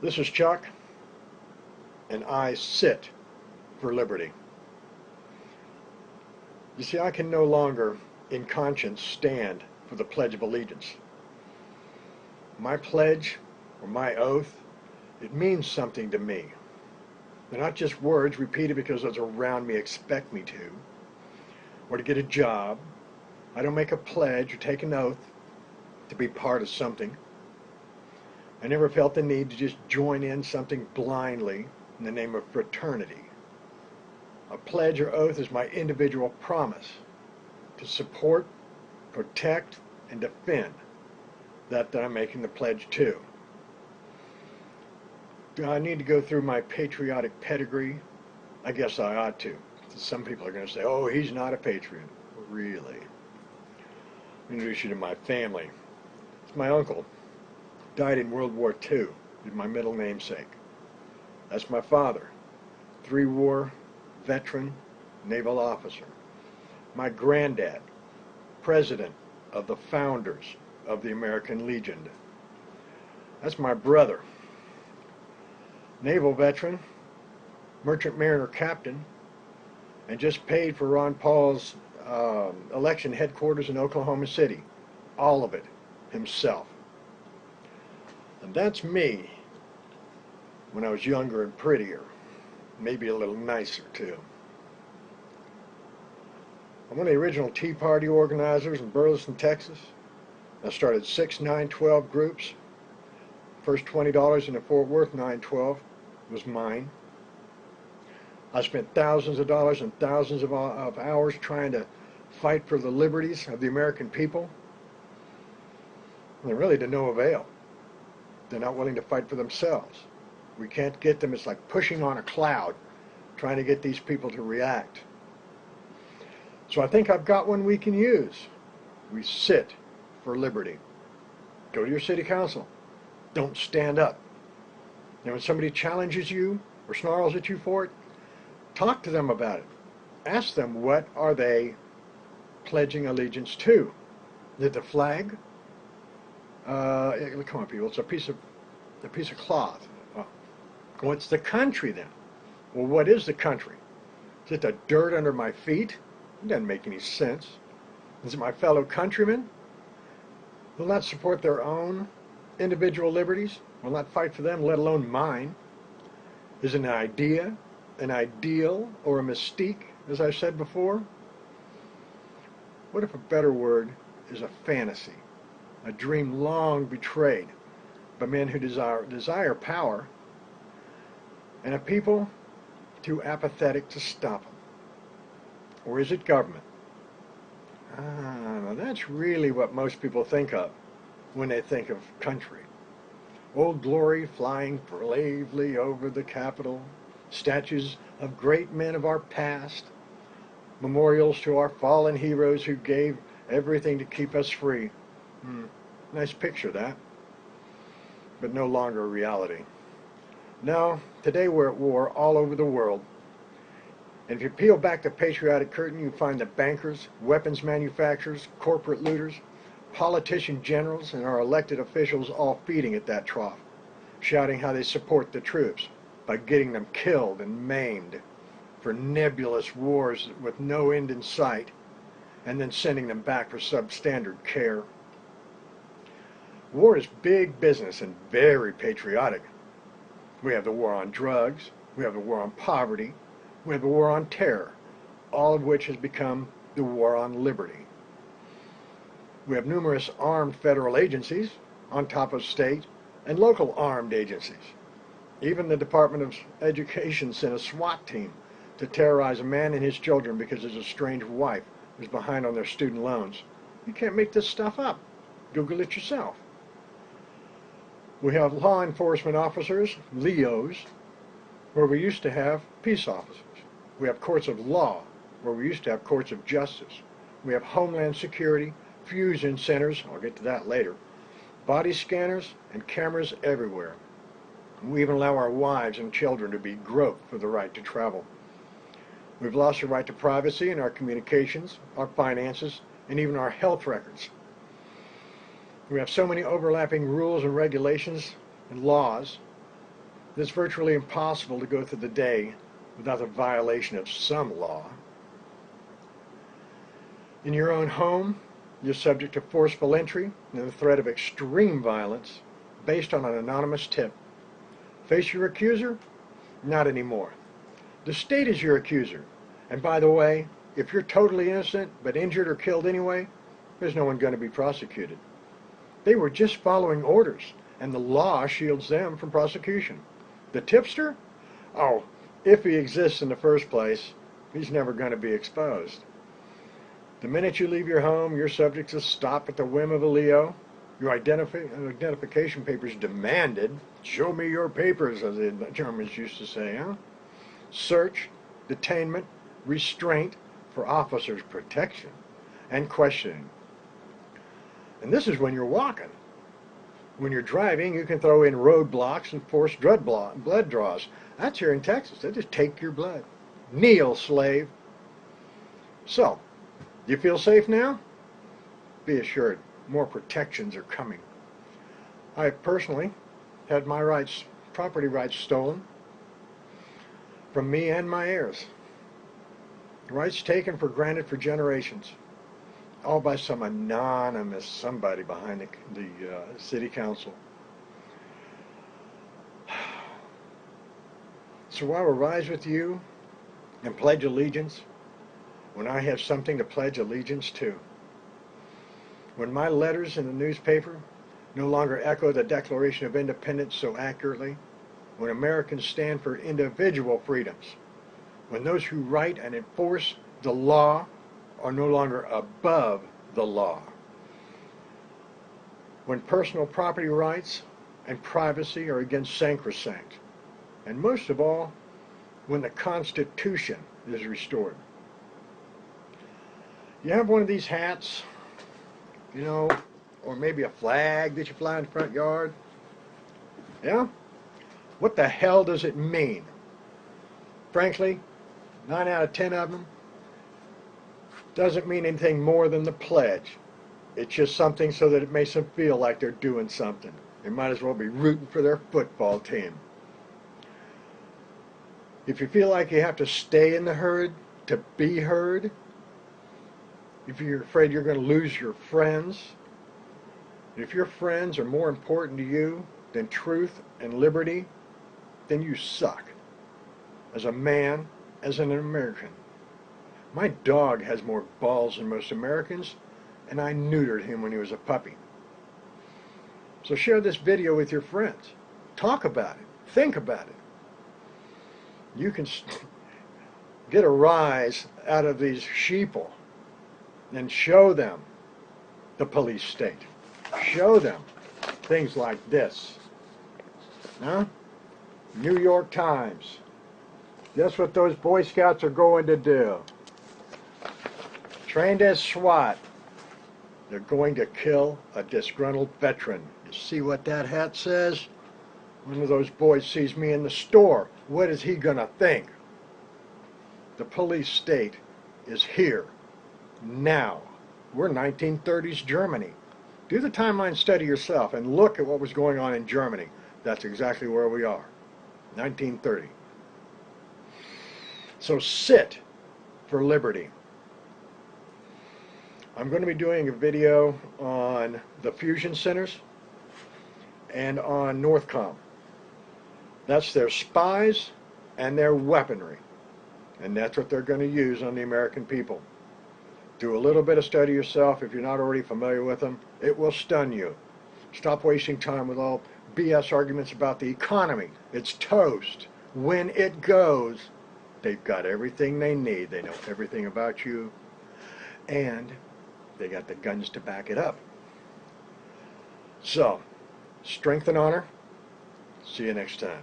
This is Chuck, and I sit for liberty. You see, I can no longer, in conscience, stand for the Pledge of Allegiance. My pledge, or my oath, it means something to me. They're not just words repeated because those around me expect me to, or to get a job. I don't make a pledge or take an oath to be part of something. I never felt the need to just join in something blindly in the name of fraternity. A pledge or oath is my individual promise to support, protect, and defend that I'm making the pledge to. Do I need to go through my patriotic pedigree? I guess I ought to. Some people are going to say, oh, he's not a patriot. Really? I'll introduce you to my family. It's my uncle. Died in World War II. He's my middle namesake. That's my father. 3-war veteran, naval officer. My granddad, president of the founders of the American Legion. That's my brother, naval veteran, merchant mariner captain, and just paid for Ron Paul's election headquarters in Oklahoma City. All of it himself. And that's me when I was younger and prettier, maybe a little nicer too. I'm one of the original Tea Party organizers in Burleson, Texas. I started 6 9/12 groups. First $20 in the Fort Worth 9/12 was mine. I spent thousands of dollars and thousands of hours trying to fight for the liberties of the American people. And they're really to no avail. They're not willing to fight for themselves. We can't get them. It's like pushing on a cloud, trying to get these people to react. So I think I've got one we can use. We sit for liberty. Go to your city council. Don't stand up. And when somebody challenges you or snarls at you for it, talk to them about it. Ask them, what are they pledging allegiance to? Is it the flag? Come on, people. It's a piece of cloth. Well, what's the country then? Well, what is the country? Is it the dirt under my feet? It doesn't make any sense. Is it my fellow countrymen? Will not support their own individual liberties? Will not fight for them, let alone mine? Is it an idea, an ideal, or a mystique, as I said before? What if a better word is a fantasy? A dream long betrayed by men who desire power, and a people too apathetic to stop them? Or is it government? That's really what most people think of when they think of country. Old Glory flying bravely over the Capitol, statues of great men of our past, memorials to our fallen heroes who gave everything to keep us free. Nice picture, that. But no longer a reality. No, today we're at war all over the world. And if you peel back the patriotic curtain, you find the bankers, weapons manufacturers, corporate looters, politician generals, and our elected officials all feeding at that trough, shouting how they support the troops by getting them killed and maimed for nebulous wars with no end in sight, and then sending them back for substandard care. War is big business and very patriotic. We have the war on drugs, we have the war on poverty, we have the war on terror, all of which has become the war on liberty. We have numerous armed federal agencies on top of state and local armed agencies. Even the Department of Education sent a SWAT team to terrorize a man and his children because his estranged wife was behind on their student loans. You can't make this stuff up. Google it yourself. We have law enforcement officers, LEOs, where we used to have peace officers. We have courts of law, where we used to have courts of justice. We have homeland security, fusion centers, I'll get to that later, body scanners, and cameras everywhere. We even allow our wives and children to be groped for the right to travel. We've lost the right to privacy in our communications, our finances, and even our health records. We have so many overlapping rules and regulations and laws It's virtually impossible to go through the day without a violation of some law. In your own home, you're subject to forceful entry and the threat of extreme violence based on an anonymous tip. Face your accuser? Not anymore. The state is your accuser. And by the way, if you're totally innocent but injured or killed anyway, there's no one going to be prosecuted. They were just following orders, and the law shields them from prosecution. The tipster? Oh, if he exists in the first place, he's never going to be exposed. The minute you leave your home, you're subject to stop at the whim of a Leo. Your identification papers demanded. Show me your papers, as the Germans used to say, huh? Search, detainment, restraint for officers' protection, and questioning. And this is when you're walking. When you're driving, you can throw in roadblocks and forced blood draws. That's here in Texas. They just take your blood. Kneel, slave. So, do you feel safe now? Be assured, more protections are coming. I personally had my rights, property rights stolen from me and my heirs. Rights taken for granted for generations, all by some anonymous somebody behind the city council. So I will rise with you and pledge allegiance when I have something to pledge allegiance to. When my letters in the newspaper no longer echo the Declaration of Independence so accurately, when Americans stand for individual freedoms, when those who write and enforce the law are no longer above the law, when personal property rights and privacy are again sacrosanct, and most of all, when the Constitution is restored. You have one of these hats, you know, or maybe a flag that you fly in the front yard. Yeah? What the hell does it mean? Frankly, 9 out of 10 of them doesn't mean anything more than the pledge. It's just something so that it makes them feel like they're doing something. They might as well be rooting for their football team. If you feel like you have to stay in the herd to be heard, if you're afraid you're going to lose your friends, if your friends are more important to you than truth and liberty, then you suck. As a man, as an American. My dog has more balls than most Americans, and I neutered him when he was a puppy. So share this video with your friends. Talk about it. Think about it. You can get a rise out of these sheeple and show them the police state. Show them things like this. Huh? New York Times. Guess what those Boy Scouts are going to do? Trained as SWAT. They're going to kill a disgruntled veteran. You see what that hat says? One of those boys sees me in the store. What is he going to think? The police state is here. Now. We're 1930s Germany. Do the timeline study yourself and look at what was going on in Germany. That's exactly where we are. 1930. So sit for liberty. I'm going to be doing a video on the fusion centers and on Northcom. That's their spies and their weaponry. And that's what they're going to use on the American people. Do a little bit of study yourself if you're not already familiar with them. It will stun you. Stop wasting time with all BS arguments about the economy. It's toast. When it goes, they've got everything they need. They know everything about you. And they got the guns to back it up. So, strength and honor. See you next time.